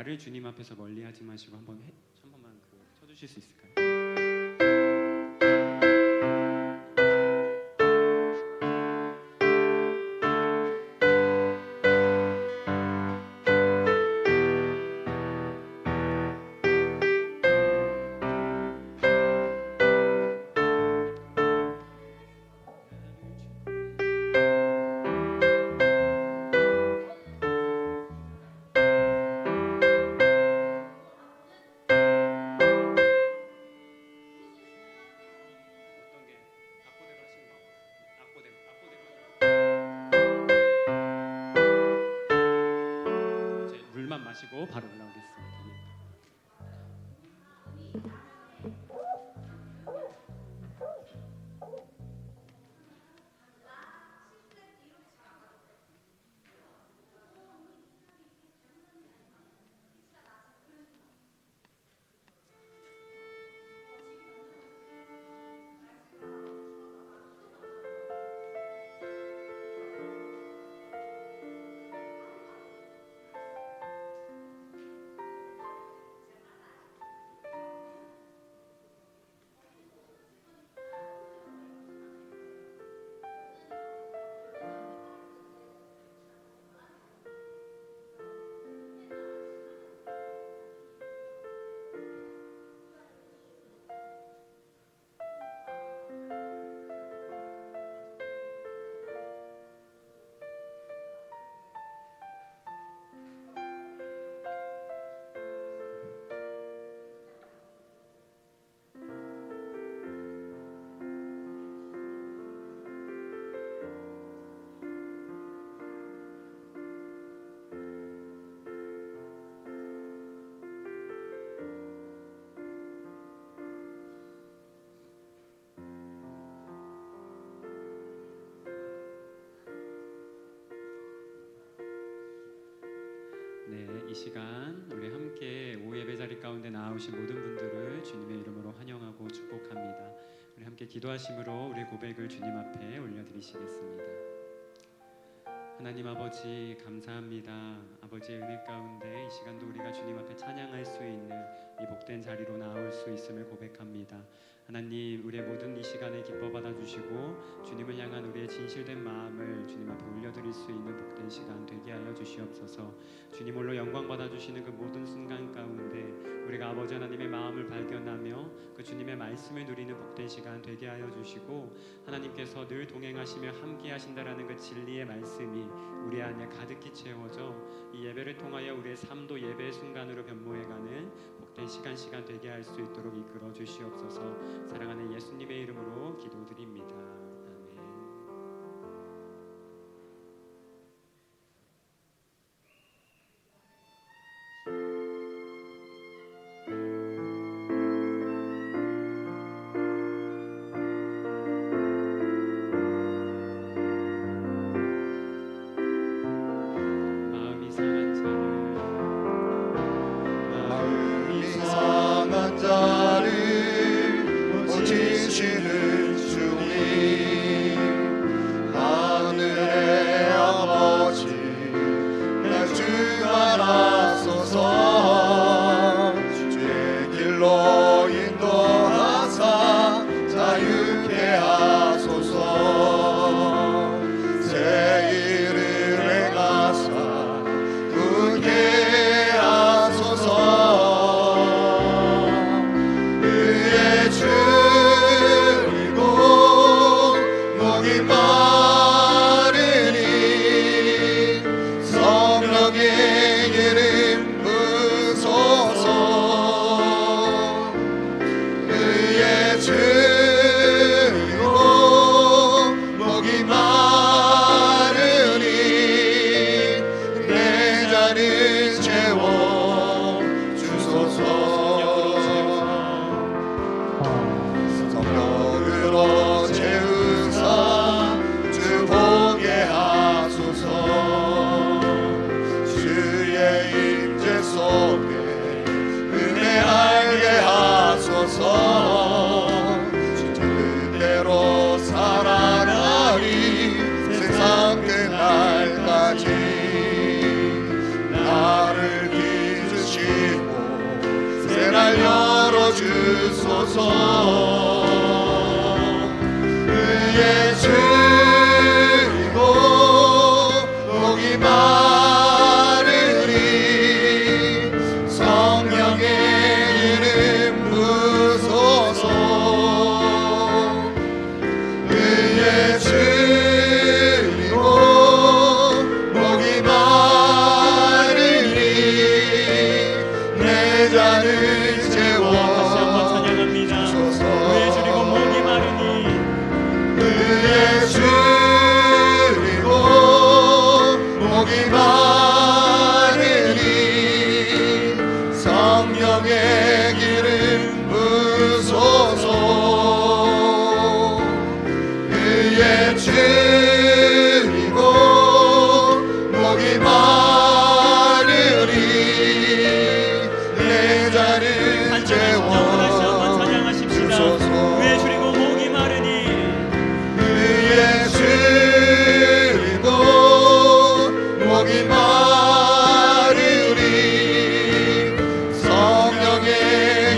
나를 주님 앞에서 멀리하지 마시고 한 번만 쳐주실 수 있을까요? 물만 마시고 바로 올라오겠습니다. 네, 이 시간 우리 함께 오예배 자리 가운데 나오신 모든 분들을 주님의 이름으로 환영하고 축복합니다. 우리 함께 기도하심으로 우리 고백을 주님 앞에 올려드리시겠습니다. 하나님 아버지 감사합니다. 아버지의 은혜 가운데 이 시간도 우리가 주님 앞에 찬양할 수 있는 이 복된 자리로 나올 수 있음을 고백합니다. 하나님 우리의 모든 이 시간에 기뻐 받아주시고 주님을 향한 우리의 진실된 마음을 주님 앞에 올려드릴 수 있는 복된 시간 되게 하여 주시옵소서. 주님 홀로 영광 받아주시는 그 모든 순간 가운데 우리가 아버지 하나님의 마음을 발견하며 그 주님의 말씀을 누리는 복된 시간 되게 하여 주시고 하나님께서 늘 동행하시며 함께 하신다라는 그 진리의 말씀이 우리 안에 가득히 채워져 이 예배를 통하여 우리의 삶도 예배의 순간으로 변모해가는 복된 시간 되게 할 수 있도록 이끌어 주시옵소서. 사랑하는 예수님의 이름으로 기도드립니다. 아멘. 마음이 상한 자를 고치시는 주님 주소서. 그의 줄이고 목이 마르니 성령의 이름 부소서. 그의 줄이고 목이 마르니 내 잔을 채워 다시 한번 찬양합니다. 주소서. 그의 줄이고 목이 마르니 그의 줄이고 목이 마르니 성령의 기름 부소서. 그의 줄이고 목이 마르니 내 잔을 채워 다시 한번 찬양하십시다. 주소서. 그의 줄이고 목이 마르니 그의 줄이고 목이 마르니 성령의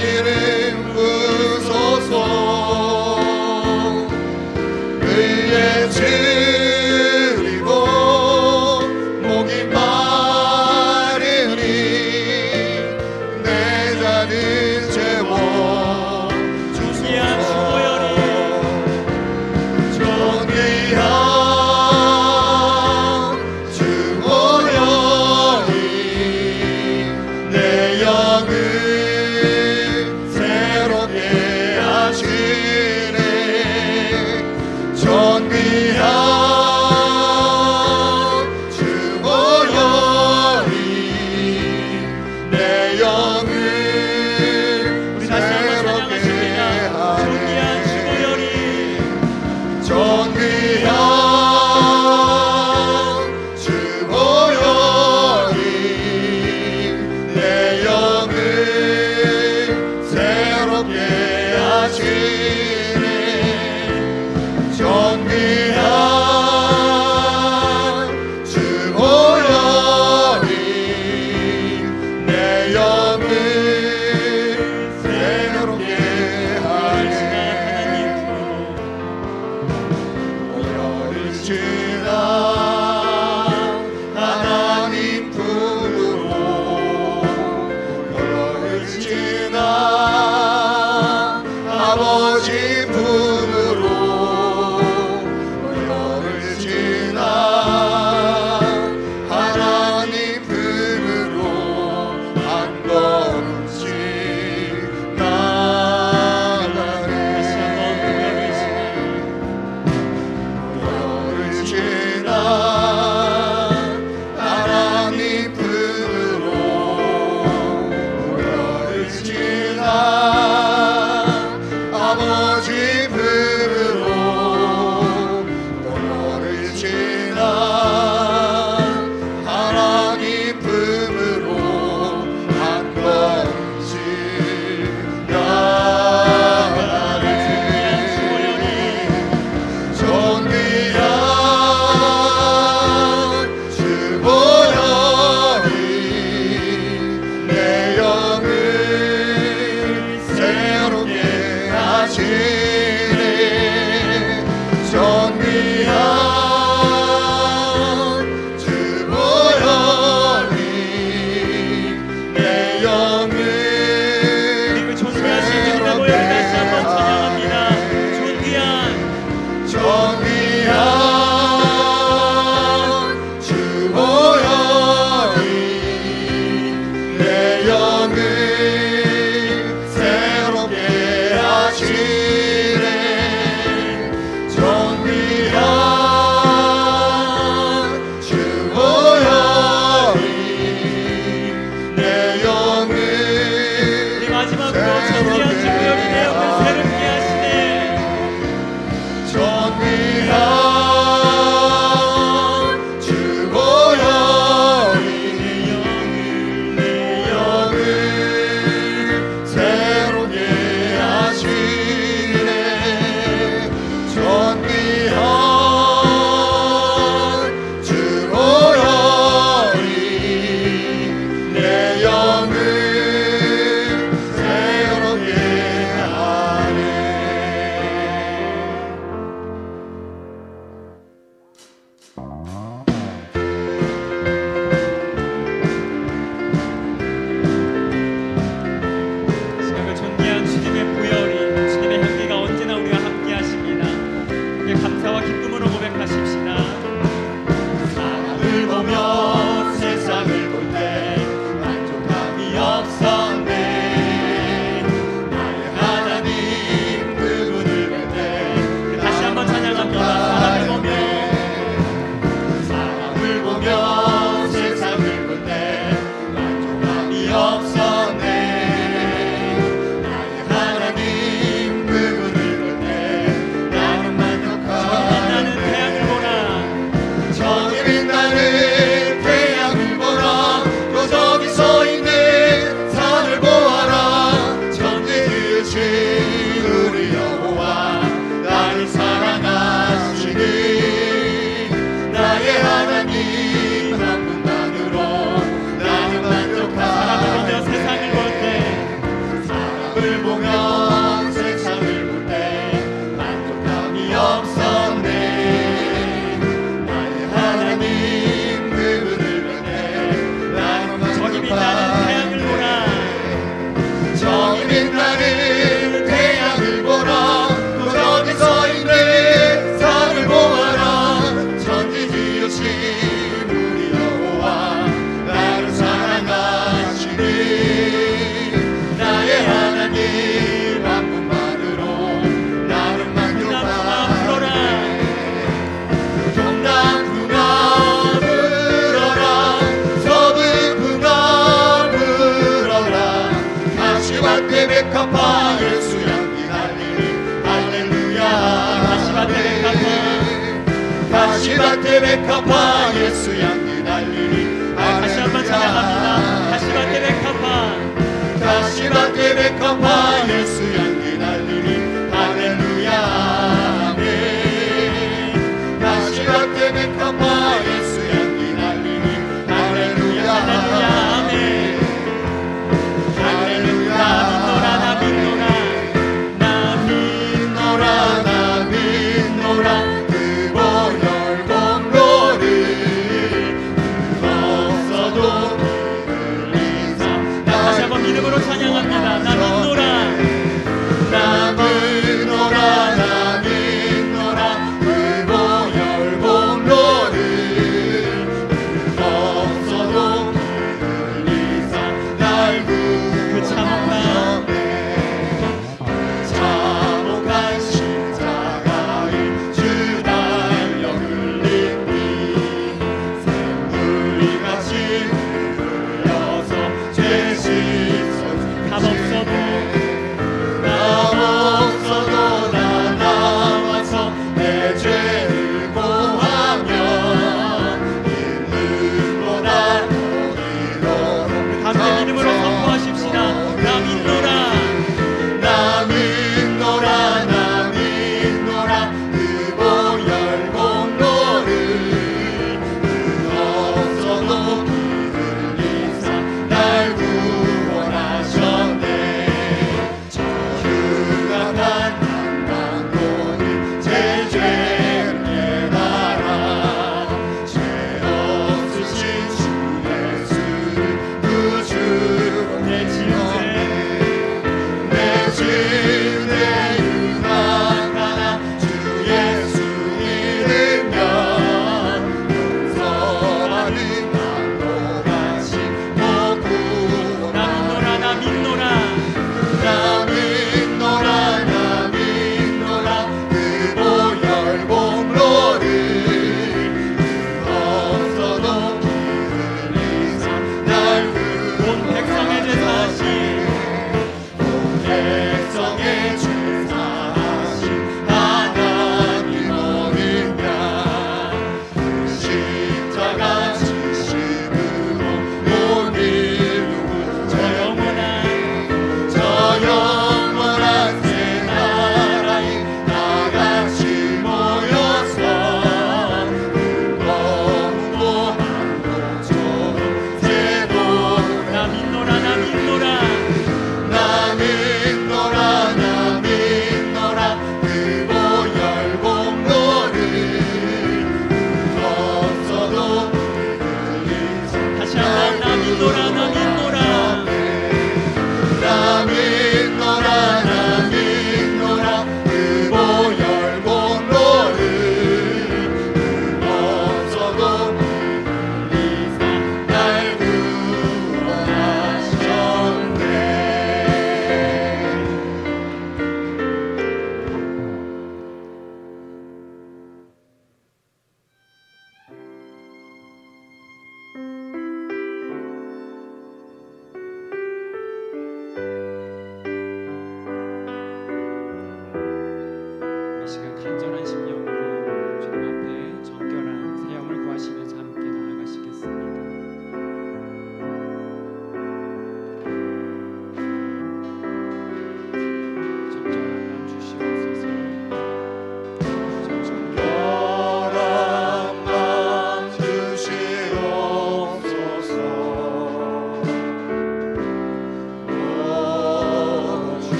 기름 부소서. 그의 줄이고 목이 마르니 내 잔을 채워 존귀한 주보혈이 존귀한 주보혈이 내 영을 새롭게 하시네. 존귀한 주보혈이 내 영을 우리 다시 한번 새롭게 찬양하십니다. 하네. 존귀한 주보혈이 존귀한 주보혈이 내 영을 새롭게 하시네. 존귀한 주보혈이 내 영을 새롭게 하네. 열을 지나 하나님 품으로 열을 지나 아버지 품으로 열을 지나 하나님 품으로 한 걸음씩 나가네. 열을 지나 하나님 품으로 열을 지나 아버지 품으로 열을 지나 하나님 품으로 한 걸음씩 나가네. 존귀한 주보혈이 내 영을 새롭게 하시네. 존귀한 주보혈이 내 영을 그 존귀하신 주님의 보혈을 다시 한번 찬양합니다. 존귀한 존귀한 주보혈이 내 영을 새롭게 하시네. 존귀한 주보혈이 내 영을 우리 마지막으로 존귀한 주보혈이 내 영을 새롭게 하시네. 존귀한 주보혈이 내 영을 새롭게 하시네. 존귀한 주보혈이 내 영을 새롭게 가시밭에 백합화 예수 향기 달리니 할렐루야 가시밭에 가시밭에 백합화 예수 향기 달리니 다시 한번 찬양합니다. 가시밭에 백합화 가시밭에 백합화 예수 향기 달리니 할렐루야 아멘 가시밭에 백합화 예수 향기 달리니 할렐루야 아멘. 할렐루야 나 빛노라 나 빛노라 나 빛노라 그 보혈 공로를 없어도 흘린 삶 다시 한번 믿음으로 찬양합니다. 나 빛노라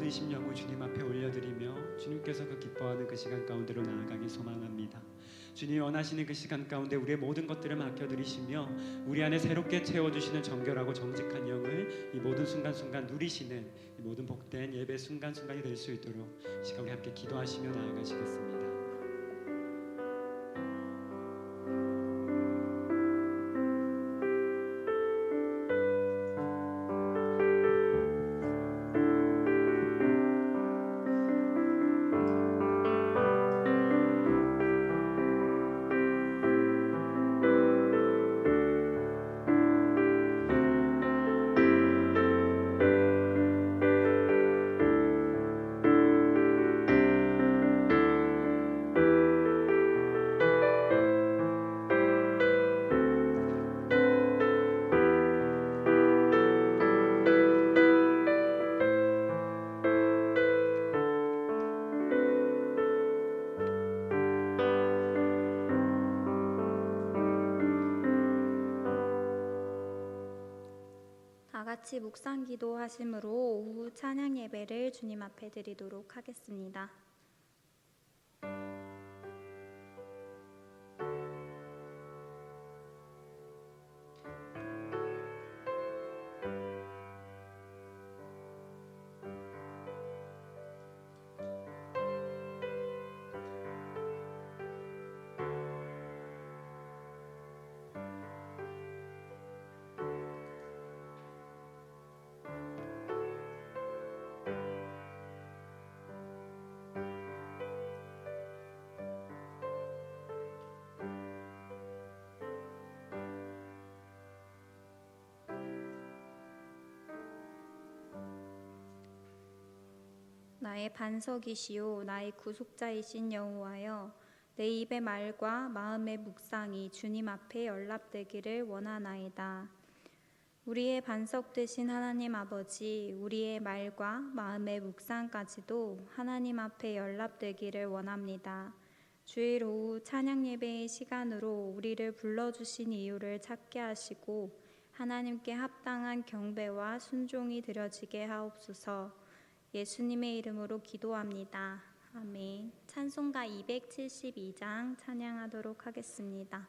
드리신 영혼 주님 앞에 올려드리며 주님께서 그 기뻐하는 그 시간 가운데로 나아가길 소망합니다. 주님 원하시는 그 시간 가운데 우리의 모든 것들을 맡겨드리시며 우리 안에 새롭게 채워주시는 정결하고 정직한 영을 이 모든 순간순간 누리시는 이 모든 복된 예배 순간순간이 될 수 있도록 시간 우리 함께 기도하시며 나아가시겠습니다. 다 같이 묵상 기도하심으로 오후 찬양 예배를 주님 앞에 드리도록 하겠습니다. 나의 반석이시오 나의 구속자이신 여호와여, 내 입의 말과 마음의 묵상이 주님 앞에 연락되기를 원하나이다. 우리의 반석 되신 하나님 아버지, 우리의 말과 마음의 묵상까지도 하나님 앞에 연락되기를 원합니다. 주일 오후 찬양 예배의 시간으로 우리를 불러주신 이유를 찾게 하시고 하나님께 합당한 경배와 순종이 드려지게 하옵소서. 예수님의 이름으로 기도합니다. 아멘. 찬송가 272장 찬양하도록 하겠습니다.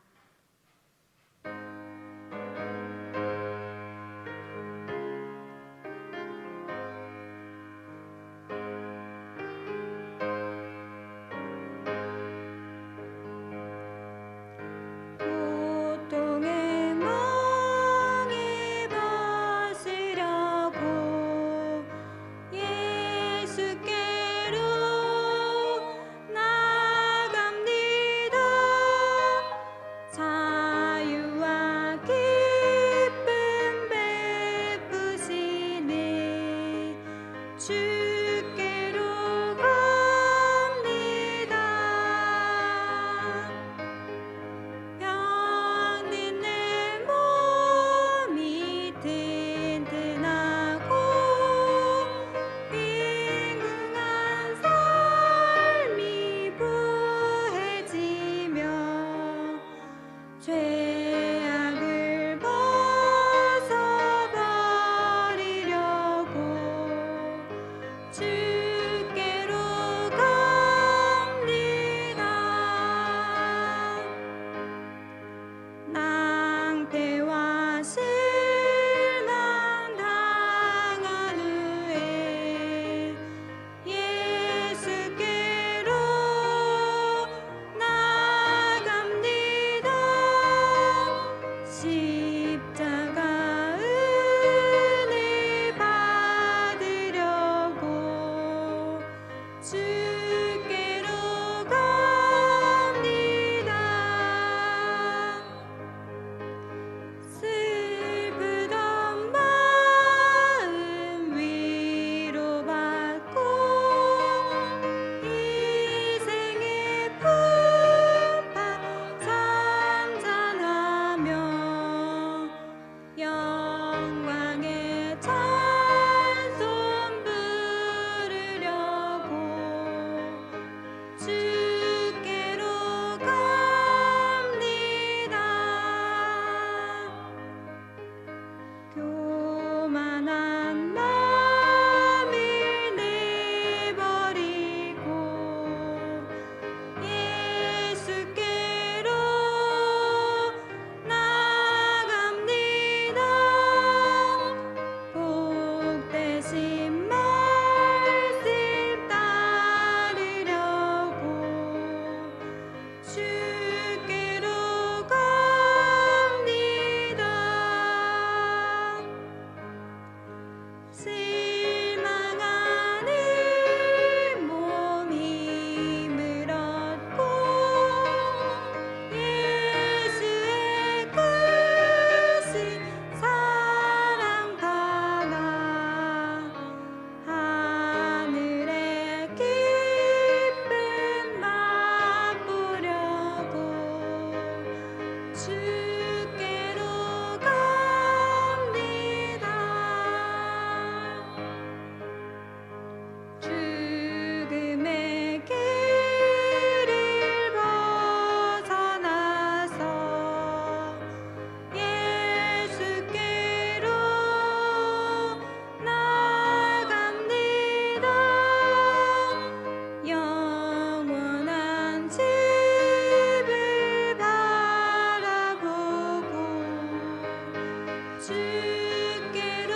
주께로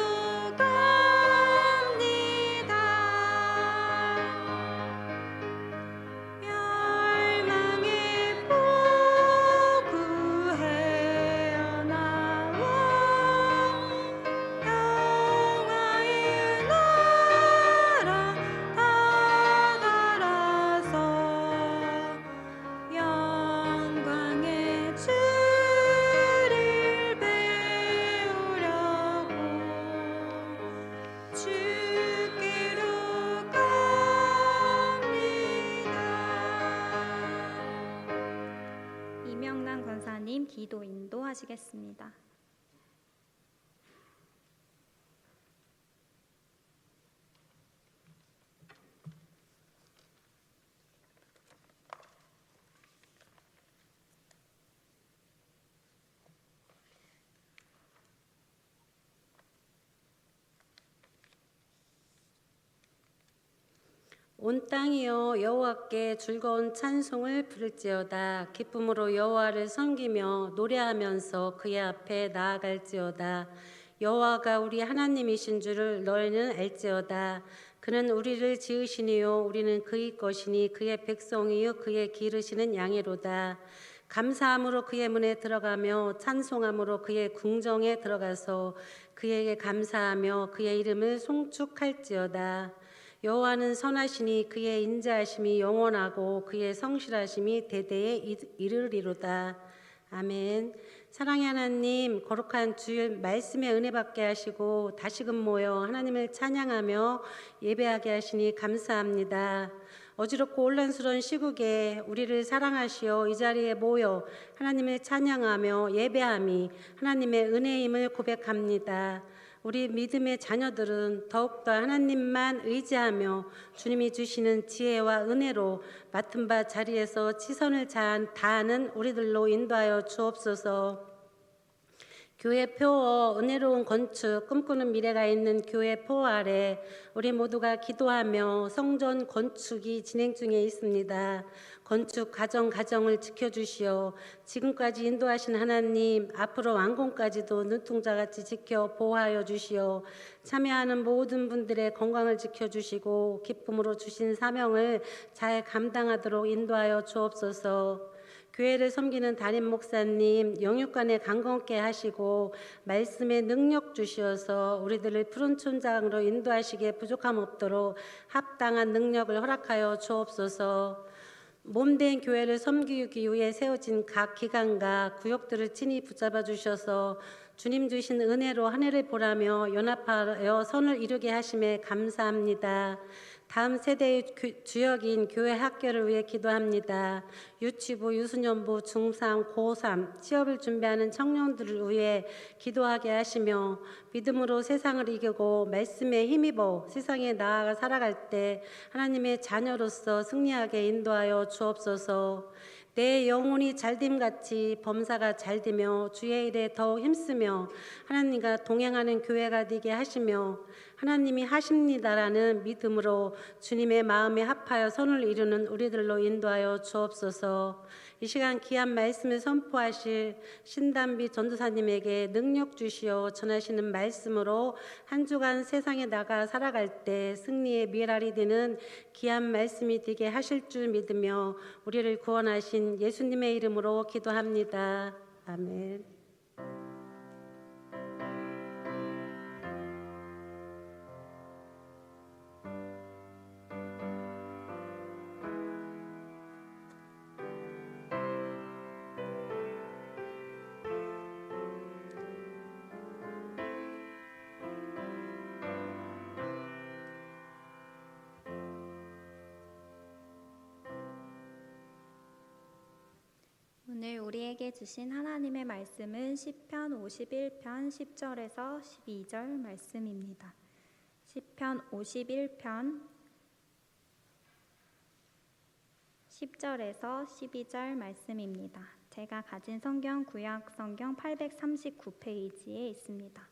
갑니다. 멸망의 포구 헤어나와 영화의 나라 다다라서 영광의 주를 배우려고 주께로 갑니다. 이명란 권사님 기도 인도하시겠습니다. 온 땅이여 여호와께 즐거운 찬송을 부를지어다. 기쁨으로 여호와를 섬기며 노래하면서 그의 앞에 나아갈지어다. 여호와가 우리 하나님이신 줄을 너희는 알지어다. 그는 우리를 지으시니요 우리는 그의 것이니 그의 백성이요 그의 기르시는 양이로다. 감사함으로 그의 문에 들어가며 찬송함으로 그의 궁정에 들어가서 그에게 감사하며 그의 이름을 송축할지어다. 여호와는 선하시니 그의 인자하심이 영원하고 그의 성실하심이 대대에 이르리로다. 아멘. 사랑의 하나님, 거룩한 주일 말씀의 은혜 받게 하시고 다시금 모여 하나님을 찬양하며 예배하게 하시니 감사합니다. 어지럽고 혼란스러운 시국에 우리를 사랑하시어 이 자리에 모여 하나님을 찬양하며 예배함이 하나님의 은혜임을 고백합니다. 우리 믿음의 자녀들은 더욱더 하나님만 의지하며 주님이 주시는 지혜와 은혜로 맡은 바 자리에서 최선을 다하는 우리들로 인도하여 주옵소서. 교회 표어 은혜로운 건축 꿈꾸는 미래가 있는 교회 표어 아래 우리 모두가 기도하며 성전 건축이 진행 중에 있습니다. 건축 과정을 지켜주시어 지금까지 인도하신 하나님 앞으로 완공까지도 눈동자같이 지켜 보호하여 주시어 참여하는 모든 분들의 건강을 지켜주시고 기쁨으로 주신 사명을 잘 감당하도록 인도하여 주옵소서. 교회를 섬기는 담임 목사님 영육간에 강건케 하시고 말씀에 능력 주시어서 우리들을 푸른 천장으로 인도하시기에 부족함 없도록 합당한 능력을 허락하여 주옵소서. 몸된 교회를 섬기기 위해 세워진 각 기관과 구역들을 친히 붙잡아 주셔서 주님 주신 은혜로 한 해를 보라며 연합하여 선을 이루게 하심에 감사합니다. 다음 세대의 주역인 교회 학교를 위해 기도합니다. 유치부, 유소년부, 중3, 고3 취업을 준비하는 청년들을 위해 기도하게 하시며 믿음으로 세상을 이기고 말씀에 힘입어 세상에 나아가 살아갈 때 하나님의 자녀로서 승리하게 인도하여 주옵소서. 내 영혼이 잘됨같이 범사가 잘되며 주의 일에 더욱 힘쓰며 하나님과 동행하는 교회가 되게 하시며 하나님이 하십니다라는 믿음으로 주님의 마음에 합하여 선을 이루는 우리들로 인도하여 주옵소서. 이 시간 귀한 말씀을 선포하실 신담비 전도사님에게 능력 주시어 전하시는 말씀으로 한 주간 세상에 나가 살아갈 때 승리의 미랄이 되는 귀한 말씀이 되게 하실 줄 믿으며 우리를 구원하신 예수님의 이름으로 기도합니다. 아멘. 오늘 우리에게 주신 하나님의 말씀은 시편 51편 10절에서 12절 말씀입니다. 시편 51편 10절에서 12절 말씀입니다. 제가 가진 성경 구약 성경 839페이지에 있습니다.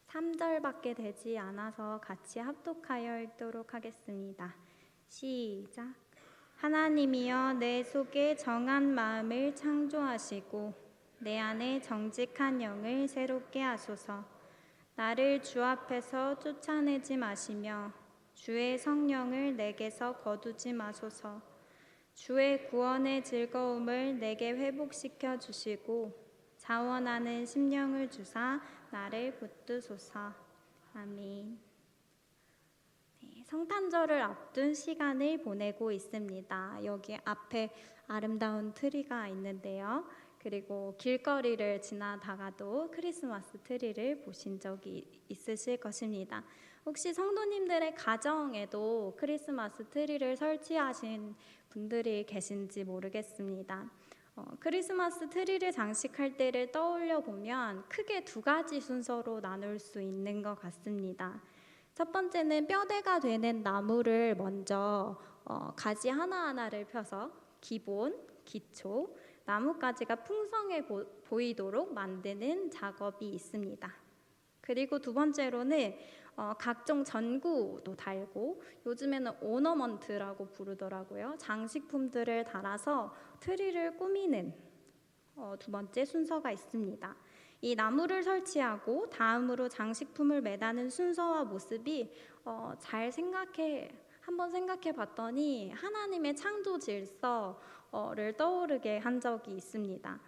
3절밖에 되지 않아서 같이 합독하여 읽도록 하겠습니다. 시작. 하나님이여 내 속에 정한 마음을 창조하시고 내 안에 정직한 영을 새롭게 하소서. 나를 주 앞에서 쫓아내지 마시며 주의 성령을 내게서 거두지 마소서. 주의 구원의 즐거움을 내게 회복시켜 주시고 자원하는 심령을 주사 나를 붙드소서. 아멘. 네, 성탄절을 앞둔 시간을 보내고 있습니다. 여기 앞에 아름다운 트리가 있는데요. 그리고 길거리를 지나다가도 크리스마스 트리를 보신 적이 있으실 것입니다. 혹시 성도님들의 가정에도 크리스마스 트리를 설치하신 분들이 계신지 모르겠습니다. 크리스마스 트리를 장식할 때를 떠올려 보면 크게 두 가지 순서로 나눌 수 있는 것 같습니다. 첫 번째는 뼈대가 되는 나무를 먼저 가지 하나하나를 펴서 기본, 기초, 나뭇가지가 풍성해 보이도록 만드는 작업이 있습니다. 그리고 두 번째로는 각종 전구도 달고 요즘에는 오너먼트라고 부르더라고요. 장식품들을 달아서 트리를 꾸미는 두 번째 순서가 있습니다. 이 나무를 설치하고 다음으로 장식품을 매다는 순서와 모습이 한번 생각해 봤더니 하나님의 창조 질서를 떠오르게 한 적이 있습니다.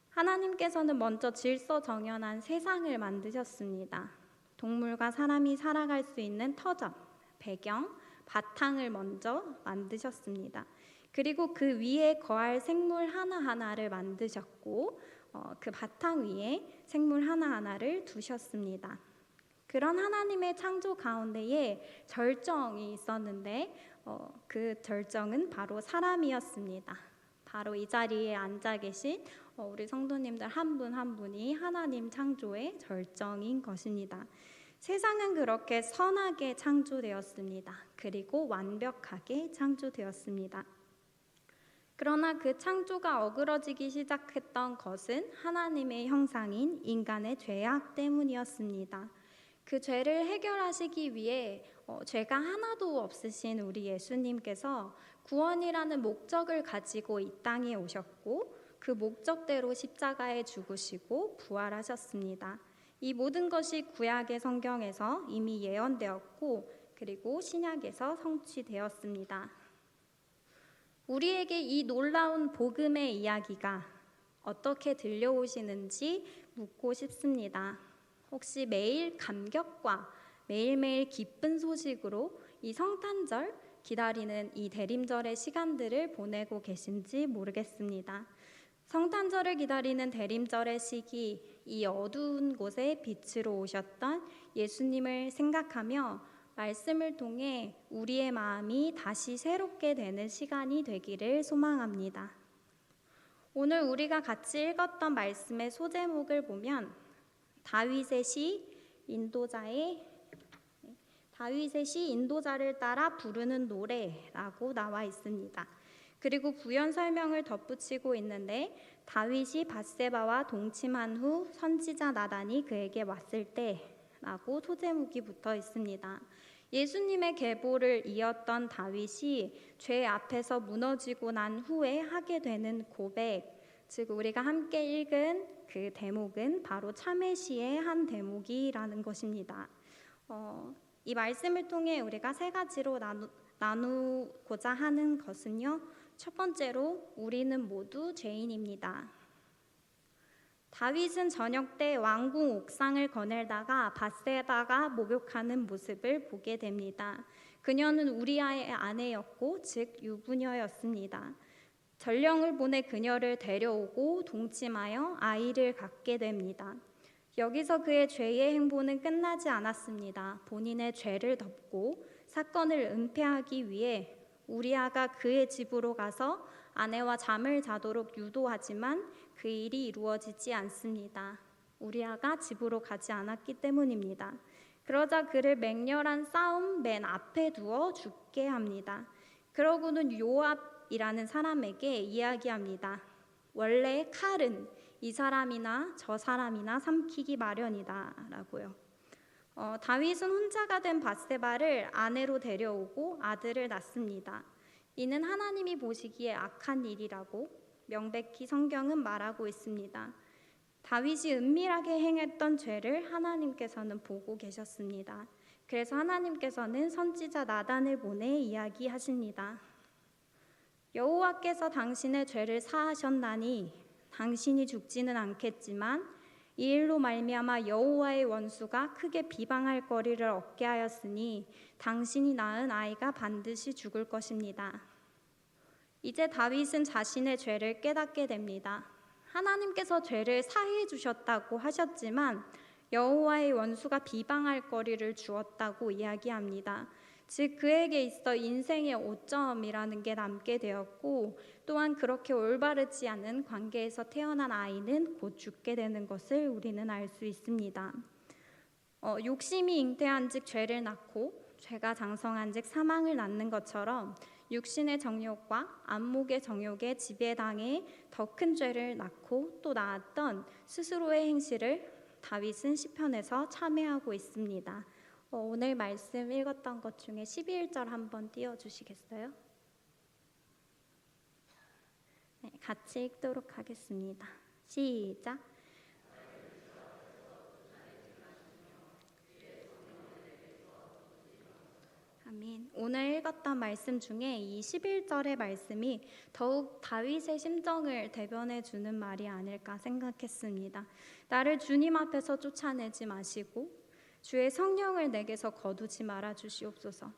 하나님께서는 먼저 질서 정연한 세상을 만드셨습니다. 동물과 사람이 살아갈 수 있는 터전, 배경, 바탕을 먼저 만드셨습니다. 그리고 그 위에 거할 생물 하나하나를 만드셨고 그 바탕 위에 생물 하나하나를 두셨습니다. 그런 하나님의 창조 가운데에 절정이 있었는데 그 절정은 바로 사람이었습니다. 바로 이 자리에 앉아 계신 우리 성도님들 한 분 한 분이 하나님 창조의 절정인 것입니다. 세상은 그렇게 선하게 창조되었습니다. 그리고 완벽하게 창조되었습니다. 그러나 그 창조가 어그러지기 시작했던 것은 하나님의 형상인 인간의 죄악 때문이었습니다. 그 죄를 해결하시기 위해 죄가 하나도 없으신 우리 예수님께서 구원이라는 목적을 가지고 이 땅에 오셨고 그 목적대로 십자가에 죽으시고 부활하셨습니다. 이 모든 것이 구약의 성경에서 이미 예언되었고 그리고 신약에서 성취되었습니다. 우리에게 이 놀라운 복음의 이야기가 어떻게 들려오시는지 묻고 싶습니다. 혹시 매일 감격과 매일매일 기쁜 소식으로 이 성탄절 기다리는 이 대림절의 시간들을 보내고 계신지 모르겠습니다. 성탄절을 기다리는 대림절의 시기, 이 어두운 곳에 빛으로 오셨던 예수님을 생각하며 말씀을 통해 우리의 마음이 다시 새롭게 되는 시간이 되기를 소망합니다. 오늘 우리가 같이 읽었던 말씀의 소제목을 보면 다윗의 시 인도자를 따라 부르는 노래라고 나와 있습니다. 그리고 부연 설명을 덧붙이고 있는데 다윗이 밧세바와 동침한 후 선지자 나단이 그에게 왔을 때라고 소제목이 붙어 있습니다. 예수님의 계보를 이었던 다윗이 죄 앞에서 무너지고 난 후에 하게 되는 고백, 즉 우리가 함께 읽은 그 대목은 바로 참회시의 한 대목이라는 것입니다. 이 말씀을 통해 우리가 세 가지로 나누고자 하는 것은요. 첫 번째로 우리는 모두 죄인입니다. 다윗은 저녁 때 왕궁 옥상을 거닐다가 밧세바가 목욕하는 모습을 보게 됩니다. 그녀는 우리아의 아내였고 즉 유부녀였습니다. 전령을 보내 그녀를 데려오고 동침하여 아이를 갖게 됩니다. 여기서 그의 죄의 행보는 끝나지 않았습니다. 본인의 죄를 덮고 사건을 은폐하기 위해 우리아가 그의 집으로 가서 아내와 잠을 자도록 유도하지만 그 일이 이루어지지 않습니다. 우리아가 집으로 가지 않았기 때문입니다. 그러자 그를 맹렬한 싸움 맨 앞에 두어 죽게 합니다. 그러고는 요압이라는 사람에게 이야기합니다. 원래 칼은 이 사람이나 저 사람이나 삼키기 마련이다 라고요. 다윗은 혼자가 된 밧세바를 아내로 데려오고 아들을 낳습니다. 이는 하나님이 보시기에 악한 일이라고 명백히 성경은 말하고 있습니다. 다윗이 은밀하게 행했던 죄를 하나님께서는 보고 계셨습니다. 그래서 하나님께서는 선지자 나단을 보내 이야기하십니다. 여호와께서 당신의 죄를 사하셨나니 당신이 죽지는 않겠지만 이 일로 말미암아 여호와의 원수가 크게 비방할 거리를 얻게 하였으니 당신이 낳은 아이가 반드시 죽을 것입니다. 이제 다윗은 자신의 죄를 깨닫게 됩니다. 하나님께서 죄를 사해 주셨다고 하셨지만 여호와의 원수가 비방할 거리를 주었다고 이야기합니다. 즉 그에게 있어 인생의 오점이라는 게 남게 되었고 또한 그렇게 올바르지 않은 관계에서 태어난 아이는 곧 죽게 되는 것을 우리는 알 수 있습니다. 욕심이 잉태한즉 죄를 낳고 죄가 장성한즉 사망을 낳는 것처럼 육신의 정욕과 안목의 정욕에 지배당해 더 큰 죄를 낳고 또 낳았던 스스로의 행실을 다윗은 시편에서 참회하고 있습니다. 오늘 말씀 읽었던 것 중에 11절 한번 띄워주시겠어요? 네, 같이 읽도록 하겠습니다. 시작. 아멘. 오늘 읽었던 말씀 중에 이 11절의 말씀이 더욱 다윗의 심정을 대변해 주는 말이 아닐까 생각했습니다. 나를 주님 앞에서 쫓아내지 마시고 주의 성령을 내게서 거두지 말아 주시옵소서.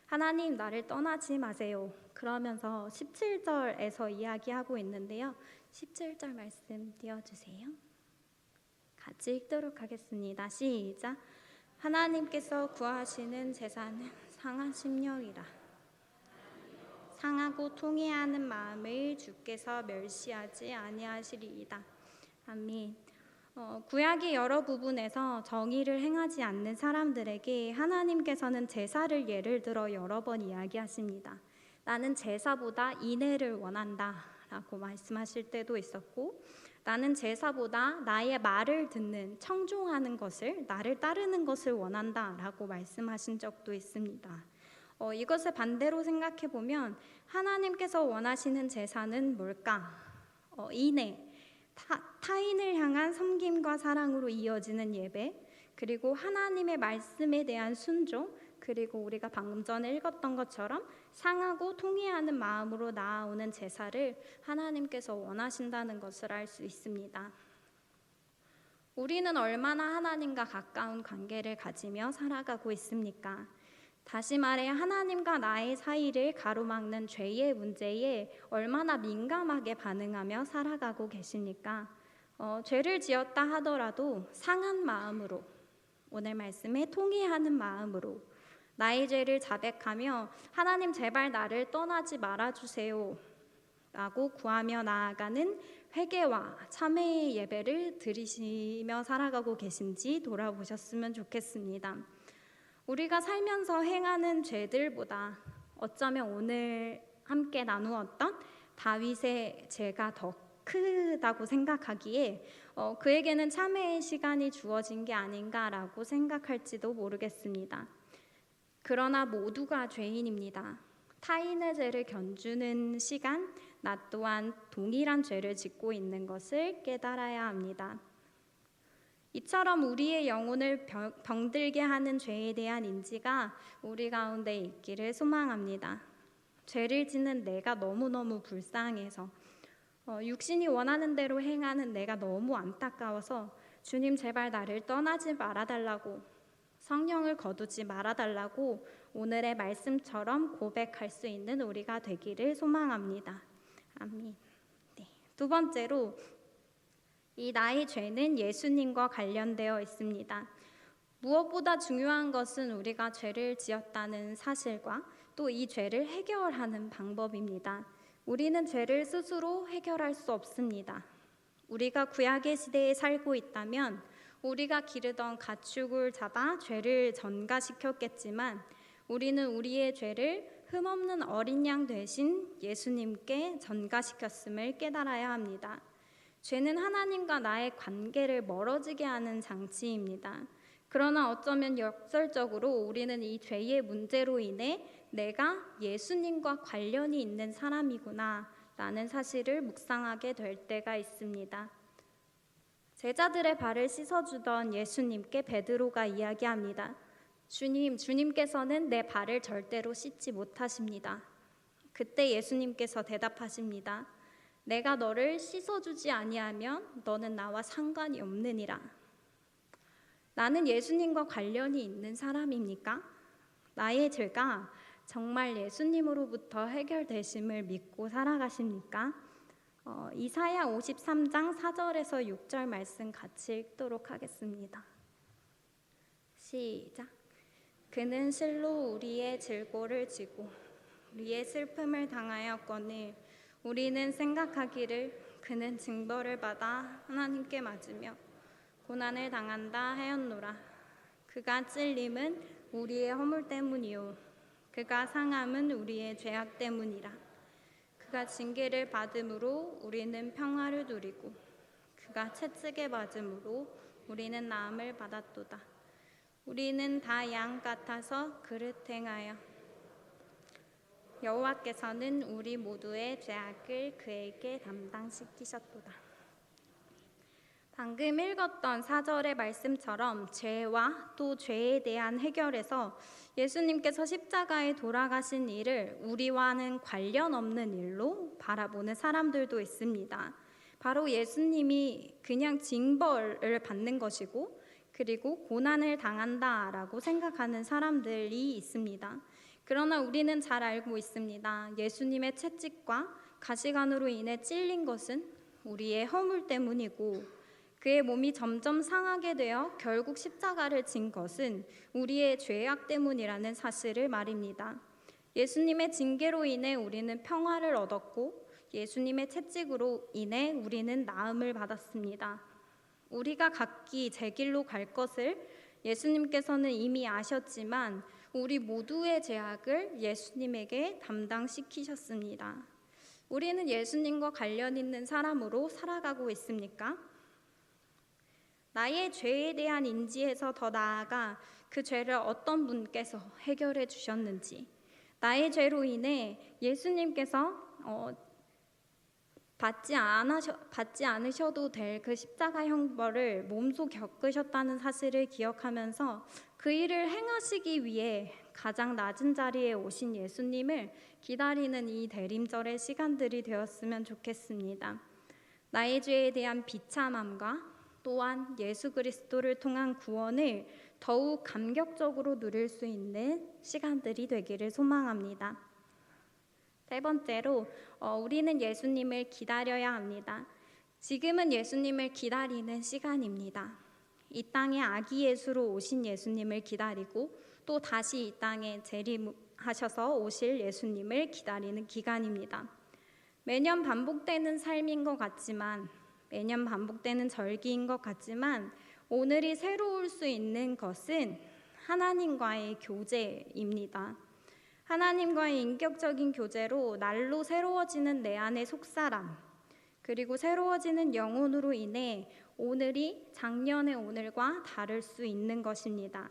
하나님 나를 떠나지 마세요. 그러면서 17절에서 이야기하고 있는데요. 17절 말씀 띄워주세요. 같이 읽도록 하겠습니다. 시작. 하나님께서 구하시는 제사는 상한 심령이라. 상하고 통회하는 마음을 주께서 멸시하지 아니하시리이다. 아멘. 구약의 여러 부분에서 정의를 행하지 않는 사람들에게 하나님께서는 제사를 예를 들어 여러 번 이야기하십니다. 나는 제사보다 인애를 원한다 라고 말씀하실 때도 있었고 나는 제사보다 나의 말을 듣는 청종하는 것을 나를 따르는 것을 원한다 라고 말씀하신 적도 있습니다. 이것을 반대로 생각해 보면 하나님께서 원하시는 제사는 뭘까? 인애, 타인을 향한 섬김과 사랑으로 이어지는 예배, 그리고 하나님의 말씀에 대한 순종, 그리고 우리가 방금 전에 읽었던 것처럼 상하고 통회하는 마음으로 나아오는 제사를 하나님께서 원하신다는 것을 알 수 있습니다. 우리는 얼마나 하나님과 가까운 관계를 가지며 살아가고 있습니까? 다시 말해 하나님과 나의 사이를 가로막는 죄의 문제에 얼마나 민감하게 반응하며 살아가고 계십니까? 죄를 지었다 하더라도 상한 마음으로, 오늘 말씀에 통회하는 마음으로 나의 죄를 자백하며 하나님 제발 나를 떠나지 말아주세요 라고 구하며 나아가는 회개와 참회의 예배를 드리시며 살아가고 계신지 돌아보셨으면 좋겠습니다. 우리가 살면서 행하는 죄들보다 어쩌면 오늘 함께 나누었던 다윗의 죄가 더 크다고 생각하기에 그에게는 참회의 시간이 주어진 게 아닌가라고 생각할지도 모르겠습니다. 그러나 모두가 죄인입니다. 타인의 죄를 견주는 시간, 나 또한 동일한 죄를 짓고 있는 것을 깨달아야 합니다. 이처럼 우리의 영혼을 병들게 하는 죄에 대한 인지가 우리 가운데 있기를 소망합니다. 죄를 짓는 내가 너무너무 불쌍해서 육신이 원하는 대로 행하는 내가 너무 안타까워서 주님 제발 나를 떠나지 말아달라고, 성령을 거두지 말아달라고 오늘의 말씀처럼 고백할 수 있는 우리가 되기를 소망합니다. 아멘. 네. 두 번째로 이 나의 죄는 예수님과 관련되어 있습니다. 무엇보다 중요한 것은 우리가 죄를 지었다는 사실과 또 이 죄를 해결하는 방법입니다. 우리는 죄를 스스로 해결할 수 없습니다. 우리가 구약의 시대에 살고 있다면 우리가 기르던 가축을 잡아 죄를 전가시켰겠지만 우리는 우리의 죄를 흠없는 어린 양 되신 예수님께 전가시켰음을 깨달아야 합니다. 죄는 하나님과 나의 관계를 멀어지게 하는 장치입니다. 그러나 어쩌면 역설적으로 우리는 이 죄의 문제로 인해 내가 예수님과 관련이 있는 사람이구나 라는 사실을 묵상하게 될 때가 있습니다. 제자들의 발을 씻어주던 예수님께 베드로가 이야기합니다. 주님께서는 내 발을 절대로 씻지 못하십니다. 그때 예수님께서 대답하십니다. 내가 너를 씻어주지 아니하면 너는 나와 상관이 없느니라. 나는 예수님과 관련이 있는 사람입니까? 나의 죄가 정말 예수님으로부터 해결되심을 믿고 살아가십니까? 이사야 53장 4절에서 6절 말씀 같이 읽도록 하겠습니다. 시작. 그는 실로 우리의 질고를 지고 우리의 슬픔을 당하였거늘 우리는 생각하기를 그는 징벌을 받아 하나님께 맞으며 고난을 당한다 하였노라. 그가 찔림은 우리의 허물 때문이요 그가 상함은 우리의 죄악 때문이라. 그가 징계를 받음으로 우리는 평화를 누리고 그가 채찍에 맞음으로 우리는 나음을 받았도다. 우리는 다 양 같아서 그릇 행하여 여호와께서는 우리 모두의 죄악을 그에게 담당시키셨도다. 방금 읽었던 4절의 말씀처럼 죄와 또 죄에 대한 해결에서 예수님께서 십자가에 돌아가신 일을 우리와는 관련 없는 일로 바라보는 사람들도 있습니다. 바로 예수님이 그냥 징벌을 받는 것이고 그리고 고난을 당한다라고 생각하는 사람들이 있습니다. 그러나 우리는 잘 알고 있습니다. 예수님의 채찍과 가시관으로 인해 찔린 것은 우리의 허물 때문이고 그의 몸이 점점 상하게 되어 결국 십자가를 진 것은 우리의 죄악 때문이라는 사실을 말입니다. 예수님의 징계로 인해 우리는 평화를 얻었고 예수님의 채찍으로 인해 우리는 나음을 받았습니다. 우리가 각기 제 길로 갈 것을 예수님께서는 이미 아셨지만 우리 모두의 죄악을 예수님에게 담당시키셨습니다. 우리는 예수님과 관련 있는 사람으로 살아가고 있습니까? 나의 죄에 대한 인지에서 더 나아가 그 죄를 어떤 분께서 해결해 주셨는지, 나의 죄로 인해 예수님께서 받지 않으셔도 될 그 십자가 형벌을 몸소 겪으셨다는 사실을 기억하면서 그 일을 행하시기 위해 가장 낮은 자리에 오신 예수님을 기다리는 이 대림절의 시간들이 되었으면 좋겠습니다. 나의 죄에 대한 비참함과 또한 예수 그리스도를 통한 구원을 더욱 감격적으로 누릴 수 있는 시간들이 되기를 소망합니다. 세 번째로 우리는 예수님을 기다려야 합니다. 지금은 예수님을 기다리는 시간입니다. 이 땅에 아기 예수로 오신 예수님을 기다리고 또 다시 이 땅에 재림하셔서 오실 예수님을 기다리는 기간입니다. 매년 반복되는 삶인 것 같지만 매년 반복되는 절기인 것 같지만 오늘이 새로울 수 있는 것은 하나님과의 교제입니다. 하나님과의 인격적인 교제로 날로 새로워지는 내 안의 속사람 그리고 새로워지는 영혼으로 인해 오늘이 작년의 오늘과 다를 수 있는 것입니다.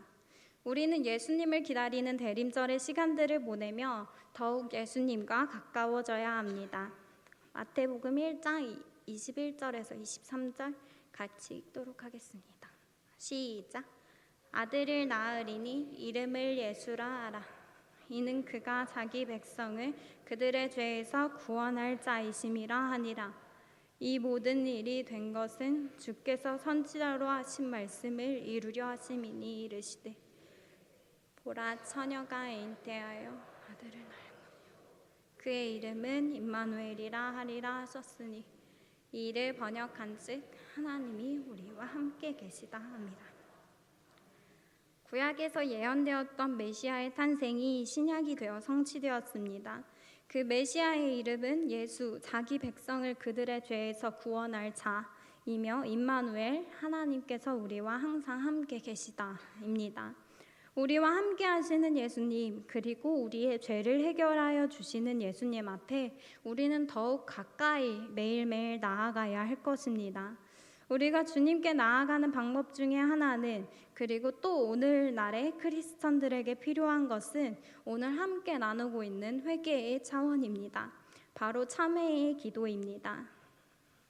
우리는 예수님을 기다리는 대림절의 시간들을 보내며 더욱 예수님과 가까워져야 합니다. 마태복음 1장 21절에서 23절 같이 읽도록 하겠습니다. 시작. 아들을 낳으리니 이름을 예수라 하라. 이는 그가 자기 백성을 그들의 죄에서 구원할 자이심이라 하니라. 이 모든 일이 된 것은 주께서 선지자로 하신 말씀을 이루려 하심이니 이르시되 보라 처녀가 잉태하여 아들을 낳으며 그의 이름은 임마누엘이라 하리라 하셨으니 이 일을 번역한즉 하나님이 우리와 함께 계시다 합니다. 구약에서 예언되었던 메시아의 탄생이 신약이 되어 성취되었습니다. 그 메시아의 이름은 예수, 자기 백성을 그들의 죄에서 구원할 자이며 임마누엘, 하나님께서 우리와 항상 함께 계시다입니다. 우리와 함께 하시는 예수님, 그리고 우리의 죄를 해결하여 주시는 예수님 앞에 우리는 더욱 가까이 매일매일 나아가야 할 것입니다. 우리가 주님께 나아가는 방법 중에 하나는, 그리고 또 오늘날의 크리스천들에게 필요한 것은 오늘 함께 나누고 있는 회개의 차원입니다. 바로 참회의 기도입니다.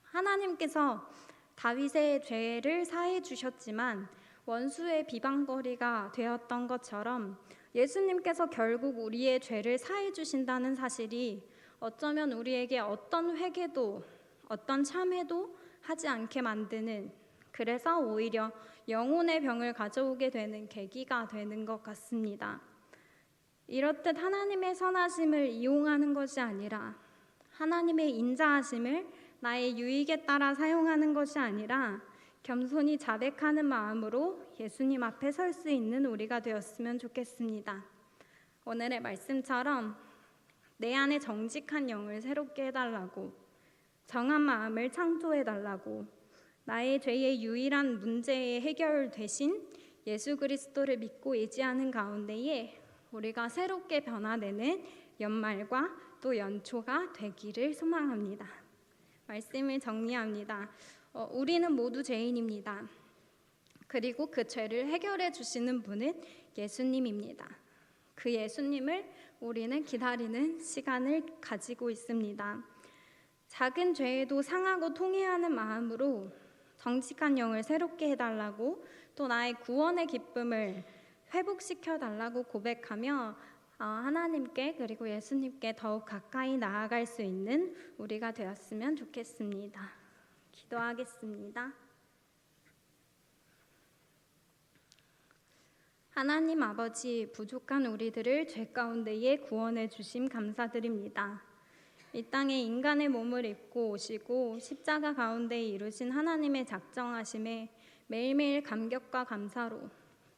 하나님께서 다윗의 죄를 사해 주셨지만 원수의 비방거리가 되었던 것처럼 예수님께서 결국 우리의 죄를 사해 주신다는 사실이 어쩌면 우리에게 어떤 회개도 어떤 참회도 하지 않게 만드는, 그래서 오히려 영혼의 병을 가져오게 되는 계기가 되는 것 같습니다. 이렇듯 하나님의 선하심을 이용하는 것이 아니라, 하나님의 인자하심을 나의 유익에 따라 사용하는 것이 아니라 겸손히 자백하는 마음으로 예수님 앞에 설 수 있는 우리가 되었으면 좋겠습니다. 오늘의 말씀처럼 내 안에 정직한 영을 새롭게 해달라고, 정한 마음을 창조해달라고, 나의 죄의 유일한 문제의 해결 되신 예수 그리스도를 믿고 의지하는 가운데에 우리가 새롭게 변화되는 연말과 또 연초가 되기를 소망합니다. 말씀을 정리합니다. 우리는 모두 죄인입니다. 그리고 그 죄를 해결해 주시는 분은 예수님입니다. 그 예수님을 우리는 기다리는 시간을 가지고 있습니다. 작은 죄에도 상하고 통회하는 마음으로 정직한 영을 새롭게 해달라고, 또 나의 구원의 기쁨을 회복시켜 달라고 고백하며 하나님께 그리고 예수님께 더욱 가까이 나아갈 수 있는 우리가 되었으면 좋겠습니다. 기도하겠습니다. 하나님 아버지, 부족한 우리들을 죄 가운데에 구원해 주심 감사드립니다. 이 땅에 인간의 몸을 입고 오시고 십자가 가운데 이루신 하나님의 작정하심에 매일매일 감격과 감사로,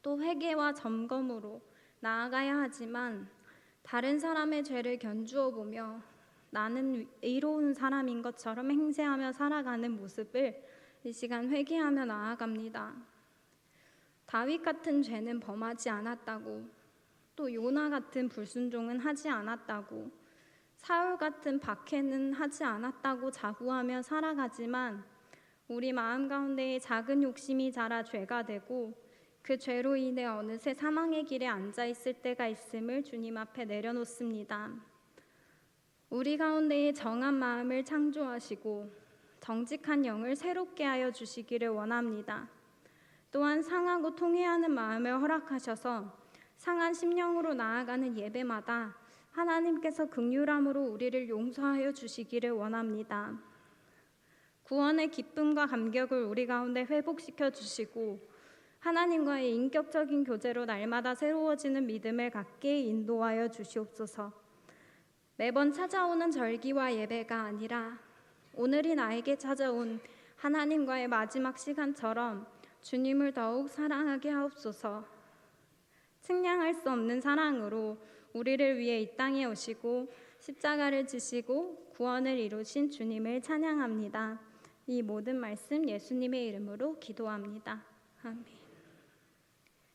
또 회개와 점검으로 나아가야 하지만 다른 사람의 죄를 견주어 보며 나는 의로운 사람인 것처럼 행세하며 살아가는 모습을 이 시간 회개하며 나아갑니다. 다윗 같은 죄는 범하지 않았다고, 또 요나 같은 불순종은 하지 않았다고, 사울 같은 박해는 하지 않았다고 자부하며 살아가지만 우리 마음 가운데에 작은 욕심이 자라 죄가 되고 그 죄로 인해 어느새 사망의 길에 앉아 있을 때가 있음을 주님 앞에 내려놓습니다. 우리 가운데에 정한 마음을 창조하시고 정직한 영을 새롭게 하여 주시기를 원합니다. 또한 상하고 통회하는 마음을 허락하셔서 상한 심령으로 나아가는 예배마다 하나님께서 긍휼함으로 우리를 용서하여 주시기를 원합니다. 구원의 기쁨과 감격을 우리 가운데 회복시켜 주시고 하나님과의 인격적인 교제로 날마다 새로워지는 믿음을 갖게 인도하여 주시옵소서. 매번 찾아오는 절기와 예배가 아니라 오늘이 나에게 찾아온 하나님과의 마지막 시간처럼 주님을 더욱 사랑하게 하옵소서. 측량할 수 없는 사랑으로 우리를 위해 이 땅에 오시고 십자가를 지시고 구원을 이루신 주님을 찬양합니다. 이 모든 말씀 예수님의 이름으로 기도합니다. 아멘.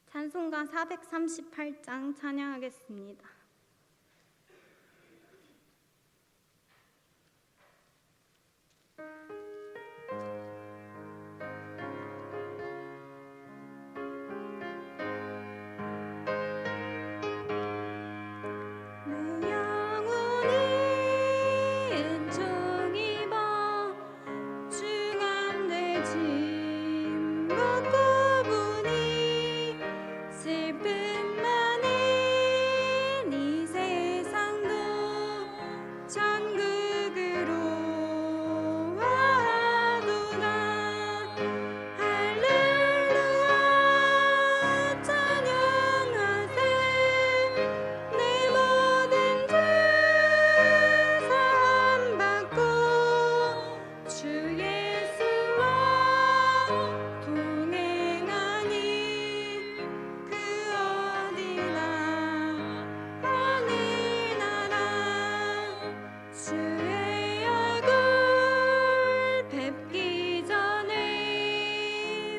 찬송가 438장 찬양하겠습니다. 내 영혼이 은총 입어 주 가운데 짐 벗고 보니 슬픔 많은 이 세상도 천국으로 와도다. 할렐루야 찬양하세. 내 모든 죄 사함받고 주 예수와 동행하니 그 어디나 하늘나라. 주의 얼굴 뵙기 전에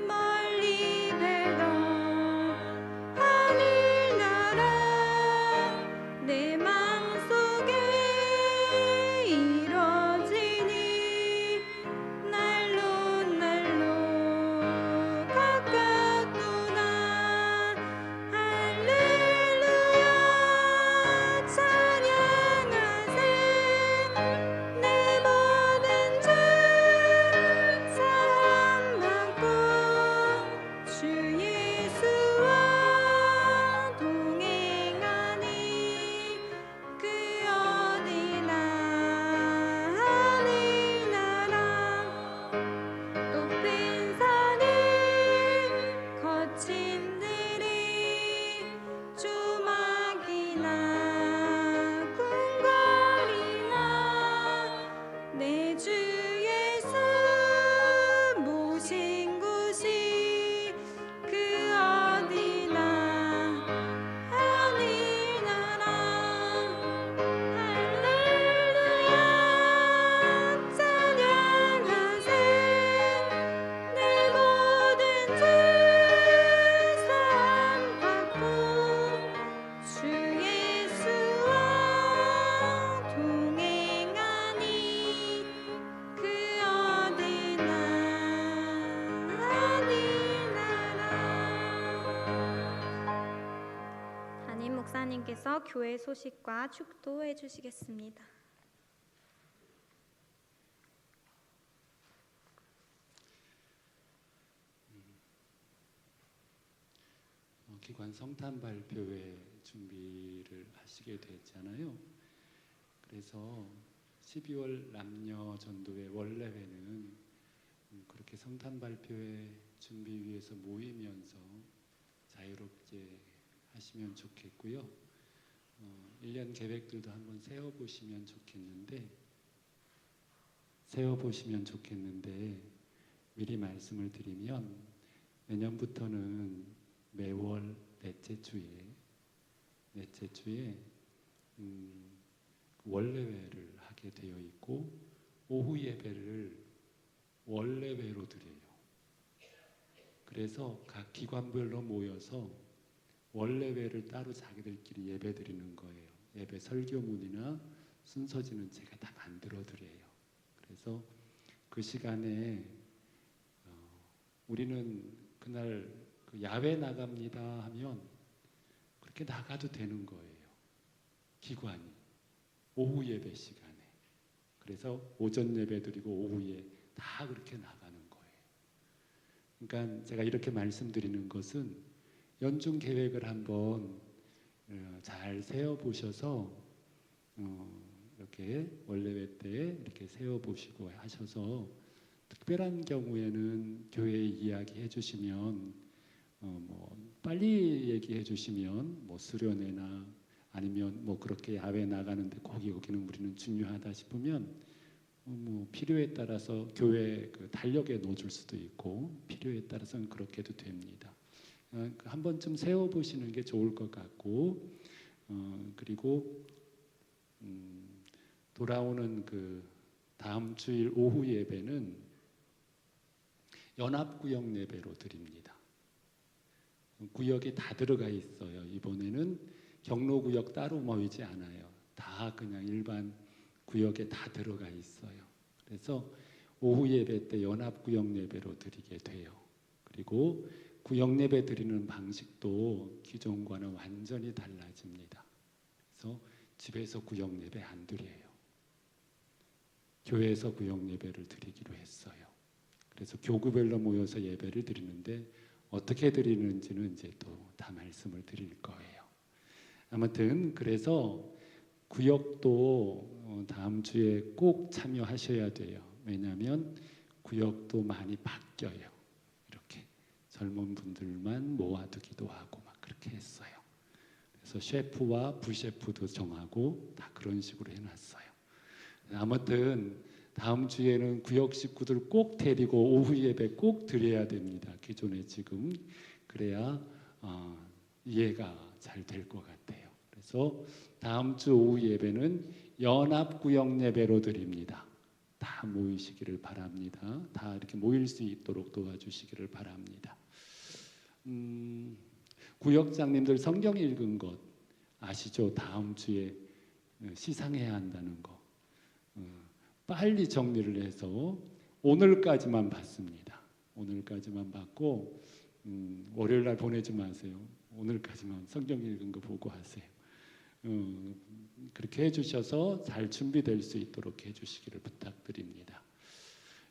멀리 뵈던 하늘나라 내 맘속에 이뤄지니 날로 날로 목사님께서 교회 소식과 축도해 주시겠습니다. 기관 성탄 발표회 준비를 하시게 됐잖아요. 그래서 12월 남녀 전도회 원래회는 그렇게 성탄 발표회 준비 위해서 모이면서 자유롭게 하시면 좋겠고요. 1년 계획들도 한번 세워보시면 좋겠는데 미리 말씀을 드리면 내년부터는 매월 넷째 주에 원래회를 하게 되어 있고 오후 예배를 원래회로 드려요. 그래서 각 기관별로 모여서 원래회를 따로 자기들끼리 예배 드리는 거예요. 예배 설교문이나 순서지는 제가 다 만들어 드려요. 그래서 그 시간에 우리는 그날 야외 나갑니다 하면 그렇게 나가도 되는 거예요. 기관이 오후 예배 시간에. 그래서 오전 예배 드리고 오후에 다 그렇게 나가는 거예요. 그러니까 제가 이렇게 말씀드리는 것은 연중 계획을 한번 잘 세워보셔서 이렇게 원래회 때 이렇게 세워보시고 하셔서 특별한 경우에는 교회에 이야기해 주시면 뭐 빨리 얘기해 주시면 뭐 수련회나 아니면 뭐 그렇게 야외 나가는데 꼭 여기는 우리는 중요하다 싶으면 뭐 필요에 따라서 교회 그 달력에 넣어줄 수도 있고 필요에 따라서는 그렇게 해도 됩니다. 한 번쯤 세워보시는 게 좋을 것 같고 그리고 돌아오는 그 다음 주일 오후 예배는 연합구역 예배로 드립니다. 구역이 다 들어가 있어요. 이번에는 경로구역 따로 모이지 않아요. 다 그냥 일반 구역에 다 들어가 있어요. 그래서 오후 예배 때 연합구역 예배로 드리게 돼요. 그리고 구역 예배 드리는 방식도 기존과는 완전히 달라집니다. 그래서 집에서 구역 예배 안 드려요. 교회에서 구역 예배를 드리기로 했어요. 그래서 교구별로 모여서 예배를 드리는데 어떻게 드리는지는 이제 또 다 말씀을 드릴 거예요. 아무튼 그래서 구역도 다음 주에 꼭 참여하셔야 돼요. 왜냐하면 구역도 많이 바뀌어요. 이렇게 젊은 분들만 모아두기도 하고 막 그렇게 했어요. 그래서 셰프와 부셰프도 정하고 다 그런 식으로 해놨어요. 아무튼 다음 주에는 구역 식구들 꼭 데리고 오후 예배 꼭 드려야 됩니다. 기존에 지금 그래야 이해가 잘 될 것 같아요. 그래서 다음 주 오후 예배는 연합구역 예배로 드립니다. 다 모이시기를 바랍니다. 다 이렇게 모일 수 있도록 도와주시기를 바랍니다. 구역장님들 성경 읽은 것 아시죠? 다음 주에 시상해야 한다는 거. 빨리 정리를 해서 오늘까지만 받습니다. 오늘까지만 받고 월요일 날 보내지 마세요. 오늘까지만 성경 읽은 거 보고 하세요. 그렇게 해주셔서 잘 준비될 수 있도록 해주시기를 부탁드립니다.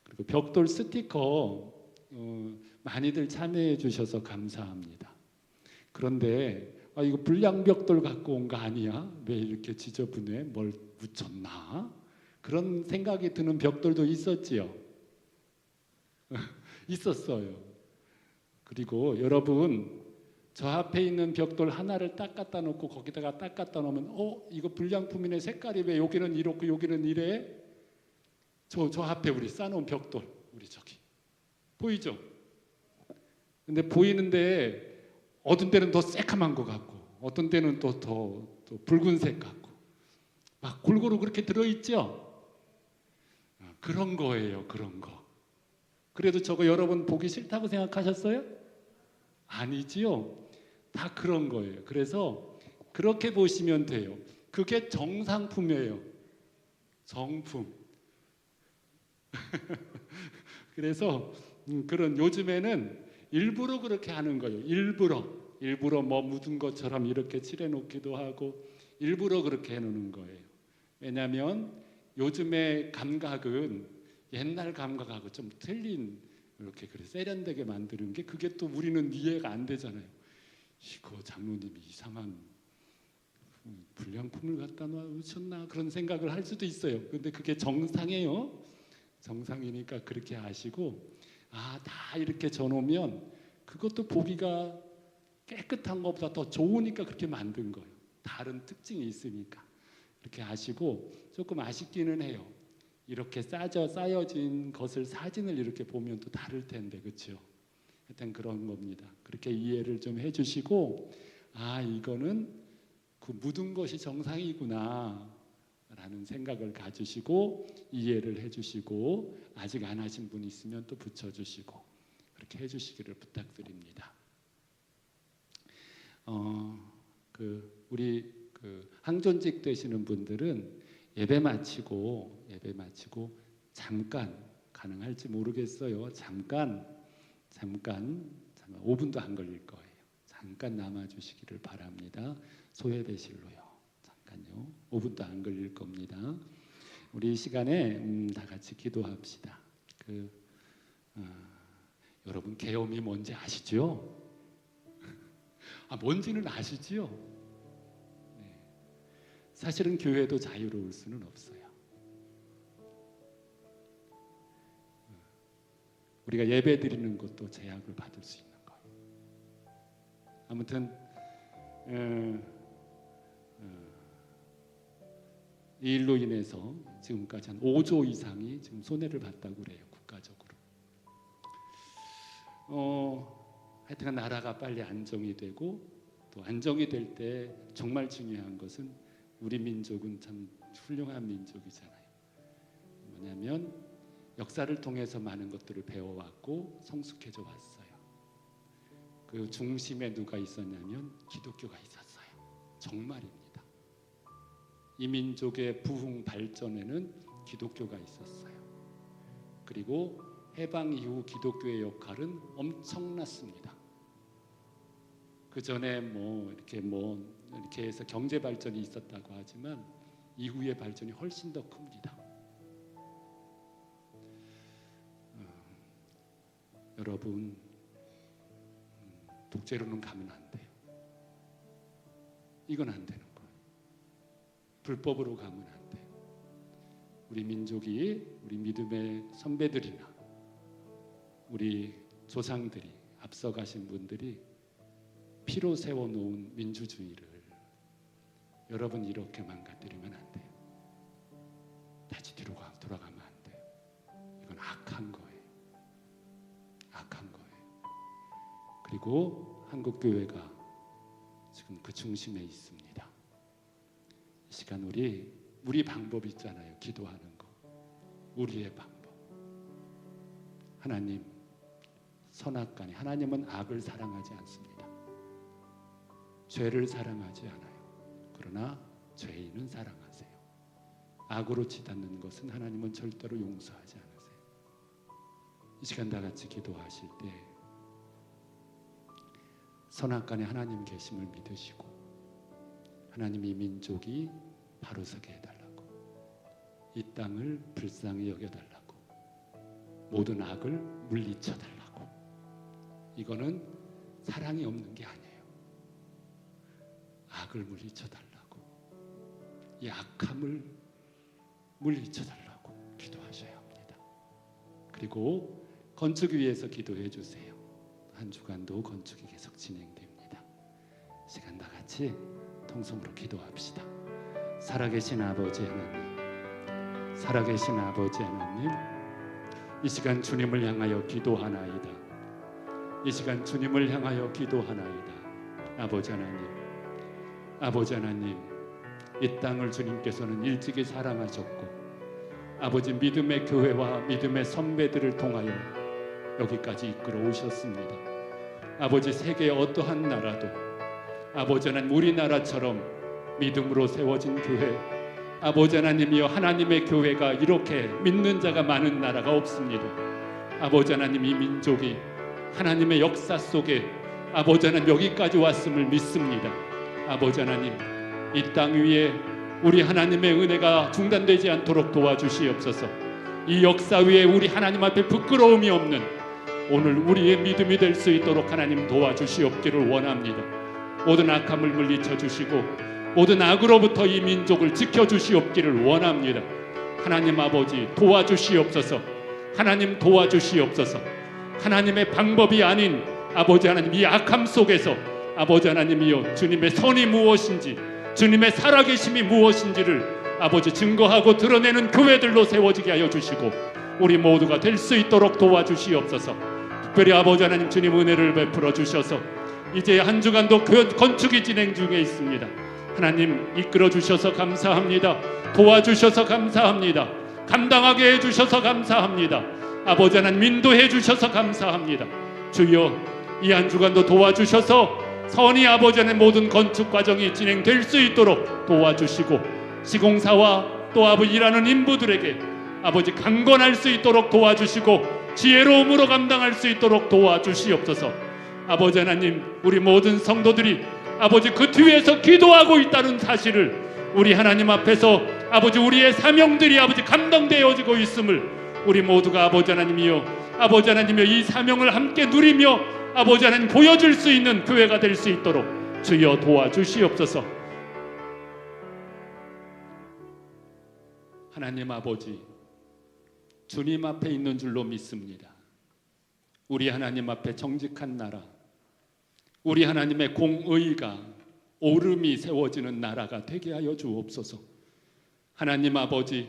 그리고 벽돌 스티커 많이들 참여해 주셔서 감사합니다. 그런데 이거 불량 벽돌 갖고 온 거 아니야? 왜 이렇게 지저분해? 뭘 묻혔나? 그런 생각이 드는 벽돌도 있었지요. 있었어요. 그리고 여러분 저 앞에 있는 벽돌 하나를 딱 갖다 놓고 거기다가 딱 갖다 놓으면 이거 불량품이네. 색깔이 왜 여기는 이렇고 여기는 이래? 저 앞에 우리 쌓아놓은 벽돌 우리 저기 보이죠? 근데 보이는데 어떤 때는 더 새카만 것 같고 어떤 때는 또 더 붉은색 같고 막 골고루 그렇게 들어있죠? 그런 거예요. 그런 거. 그래도 저거 여러분 보기 싫다고 생각하셨어요? 아니지요. 다 그런 거예요. 그래서 그렇게 보시면 돼요. 그게 정상품이에요. 정품. 그래서 그런 요즘에는 일부러 그렇게 하는 거예요. 일부러 일부러 뭐 묻은 것처럼 이렇게 칠해놓기도 하고 일부러 그렇게 해놓는 거예요. 왜냐하면 요즘의 감각은 옛날 감각하고 좀 틀린 이렇게 그래 세련되게 만드는 게 그게 또 우리는 이해가 안 되잖아요. 이거 장로님이 이상한 불량품을 갖다 놓으셨나 그런 생각을 할 수도 있어요. 근데 그게 정상이에요. 정상이니까 그렇게 아시고 다 이렇게 져놓으면 그것도 보기가 깨끗한 것보다 더 좋으니까 그렇게 만든 거예요. 다른 특징이 있으니까 이렇게 아시고 조금 아쉽기는 해요. 이렇게 쌓여진 것을 사진을 이렇게 보면 또 다를 텐데 그렇죠? 하여튼 그런 겁니다. 그렇게 이해를 좀 해주시고 이거는 그 묻은 것이 정상이구나 라는 생각을 가지시고 이해를 해주시고 아직 안 하신 분 있으면 또 붙여주시고 그렇게 해주시기를 부탁드립니다. 우리 항존직 되시는 분들은 예배 마치고 잠깐 가능할지 모르겠어요. 잠깐 5분도 안 걸릴 거예요. 잠깐 남아주시기를 바랍니다. 소예배실로요. 잠깐요. 5분도 안 걸릴 겁니다. 우리 이 시간에 다 같이 기도합시다. 여러분 계엄이 뭔지 아시죠? 뭔지는 아시지요? 네. 사실은 교회도 자유로울 수는 없어요. 우리가 예배 드리는 것도 제약을 받을 수 있는 거예요. 아무튼 이 일로 인해서 지금까지 한 5조 이상이 지금 손해를 봤다고 그래요. 국가적으로. 하여튼 나라가 빨리 안정이 되고 또 안정이 될 때 정말 중요한 것은 우리 민족은 참 훌륭한 민족이잖아요. 뭐냐면 역사를 통해서 많은 것들을 배워왔고 성숙해져 왔어요. 그 중심에 누가 있었냐면 기독교가 있었어요. 정말입니다. 이 민족의 부흥 발전에는 기독교가 있었어요. 그리고 해방 이후 기독교의 역할은 엄청났습니다. 그 전에 이렇게 해서 경제 발전이 있었다고 하지만 이후의 발전이 훨씬 더 큽니다. 여러분 독재로는 가면 안 돼요. 이건 안 되는 거예요. 불법으로 가면 안 돼요. 우리 민족이 우리 믿음의 선배들이나 우리 조상들이 앞서가신 분들이 피로 세워놓은 민주주의를 여러분 이렇게 망가뜨리면 안 돼요. 다시 뒤로 돌아가면 안 돼요. 이건 악한 거예요. 악한 거예요. 그리고 한국교회가 지금 그 중심에 있습니다. 이 시간 우리 방법 있잖아요. 기도하는 거. 우리의 방법. 하나님 선악간에 하나님은 악을 사랑하지 않습니다. 죄를 사랑하지 않아요. 그러나 죄인은 사랑하세요. 악으로 치닫는 것은 하나님은 절대로 용서하지 않으세요. 이 시간 다 같이 기도하실 때 선악간에 하나님 계심을 믿으시고 하나님 이 민족이 바로 서게 해달라고 이 땅을 불쌍히 여겨달라고 모든 악을 물리쳐달라고 이거는 사랑이 없는 게 아니에요. 악을 물리쳐달라고 이 악함을 물리쳐달라고 기도하셔야 합니다. 그리고 건축 위에서 기도해 주세요. 한 주간도 건축이 계속 진행됩니다. 시간 다 같이 통성으로 기도합시다. 살아계신 아버지 하나님, 살아계신 아버지 하나님, 이 시간 주님을 향하여 기도하나이다. 이 시간 주님을 향하여 기도하나이다. 아버지 하나님, 아버지 하나님, 이 땅을 주님께서는 일찍이 사랑하셨고 아버지 믿음의 교회와 믿음의 선배들을 통하여 여기까지 이끌어 오셨습니다. 아버지 세계의 어떠한 나라도 아버지 하나님 우리나라처럼 믿음으로 세워진 교회 아버지 하나님이여 하나님의 교회가 이렇게 믿는 자가 많은 나라가 없습니다. 아버지 하나님 이 민족이 하나님의 역사 속에 아버지 하나님 여기까지 왔음을 믿습니다. 아버지 하나님 이 땅 위에 우리 하나님의 은혜가 중단되지 않도록 도와주시옵소서. 이 역사 위에 우리 하나님 앞에 부끄러움이 없는 오늘 우리의 믿음이 될 수 있도록 하나님 도와주시옵기를 원합니다. 모든 악함을 물리쳐 주시고 모든 악으로부터 이 민족을 지켜주시옵기를 원합니다. 하나님 아버지 도와주시옵소서. 하나님 도와주시옵소서. 하나님의 방법이 아닌 아버지 하나님 이 악함 속에서 아버지 하나님이여 주님의 선이 무엇인지 주님의 살아계심이 무엇인지를 아버지 증거하고 드러내는 교회들로 세워지게 하여 주시고 우리 모두가 될 수 있도록 도와주시옵소서. 특별히 아버지 하나님 주님 은혜를 베풀어 주셔서 이제 한 주간도 건축이 진행 중에 있습니다. 하나님 이끌어 주셔서 감사합니다. 도와주셔서 감사합니다. 감당하게 해주셔서 감사합니다. 아버지 하나님 인도해 주셔서 감사합니다. 주여 이 한 주간도 도와주셔서 선이 아버지 하나님 모든 건축 과정이 진행될 수 있도록 도와주시고 시공사와 또 아버지 일하는 인부들에게 아버지 강건할 수 있도록 도와주시고 지혜로움으로 감당할 수 있도록 도와주시옵소서. 아버지 하나님 우리 모든 성도들이 아버지 그 뒤에서 기도하고 있다는 사실을 우리 하나님 앞에서 아버지 우리의 사명들이 아버지 감당되어지고 있음을 우리 모두가 아버지 하나님이여 이 사명을 함께 누리며 아버지 하나님 보여줄 수 있는 교회가 될 수 있도록 주여 도와주시옵소서. 하나님 아버지 주님 앞에 있는 줄로 믿습니다. 우리 하나님 앞에 정직한 나라, 우리 하나님의 공의가 오름이 세워지는 나라가 되게 하여 주옵소서. 하나님 아버지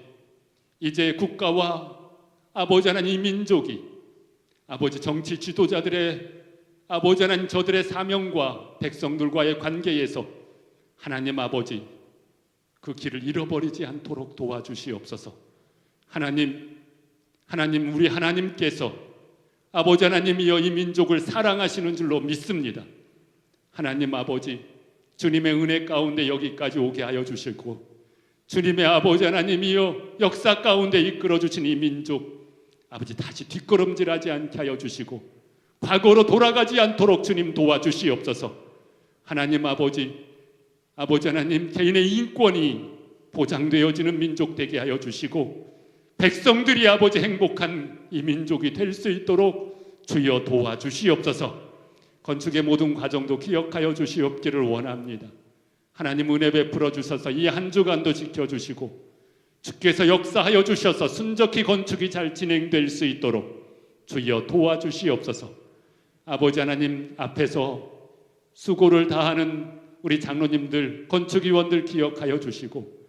이제 국가와 아버지 하나님 민족이 아버지 정치 지도자들의 아버지 하나님 저들의 사명과 백성들과의 관계에서 하나님 아버지 그 길을 잃어버리지 않도록 도와주시옵소서. 하나님 우리 하나님께서 아버지 하나님이여 이 민족을 사랑하시는 줄로 믿습니다. 하나님 아버지 주님의 은혜 가운데 여기까지 오게 하여 주시고 주님의 아버지 하나님이여 역사 가운데 이끌어 주신 이 민족 아버지 다시 뒷걸음질하지 않게 하여 주시고 과거로 돌아가지 않도록 주님 도와주시옵소서. 하나님 아버지 하나님 개인의 인권이 보장되어지는 민족 되게 하여 주시고 백성들이 아버지 행복한 이 민족이 될 수 있도록 주여 도와주시옵소서. 건축의 모든 과정도 기억하여 주시옵기를 원합니다. 하나님 은혜 베풀어 주셔서 이 한 주간도 지켜주시고 주께서 역사하여 주셔서 순적히 건축이 잘 진행될 수 있도록 주여 도와주시옵소서. 아버지 하나님 앞에서 수고를 다하는 우리 장로님들 건축위원들 기억하여 주시고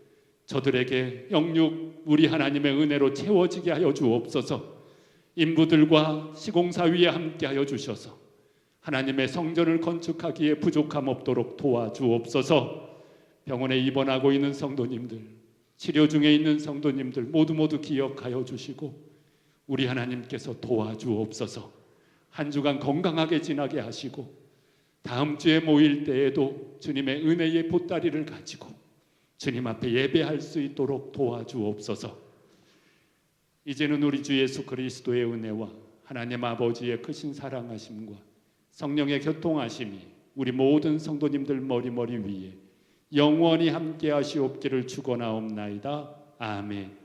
저들에게 영육 우리 하나님의 은혜로 채워지게 하여 주옵소서. 인부들과 시공사 위에 함께 하여 주셔서 하나님의 성전을 건축하기에 부족함 없도록 도와주옵소서. 병원에 입원하고 있는 성도님들, 치료 중에 있는 성도님들 모두 기억하여 주시고 우리 하나님께서 도와주옵소서. 한 주간 건강하게 지나게 하시고 다음 주에 모일 때에도 주님의 은혜의 보따리를 가지고 주님 앞에 예배할 수 있도록 도와주옵소서. 이제는 우리 주 예수 그리스도의 은혜와 하나님 아버지의 크신 사랑하심과 성령의 교통하심이 우리 모든 성도님들 머리 위에 영원히 함께 하시옵기를 축원하옵나이다. 아멘.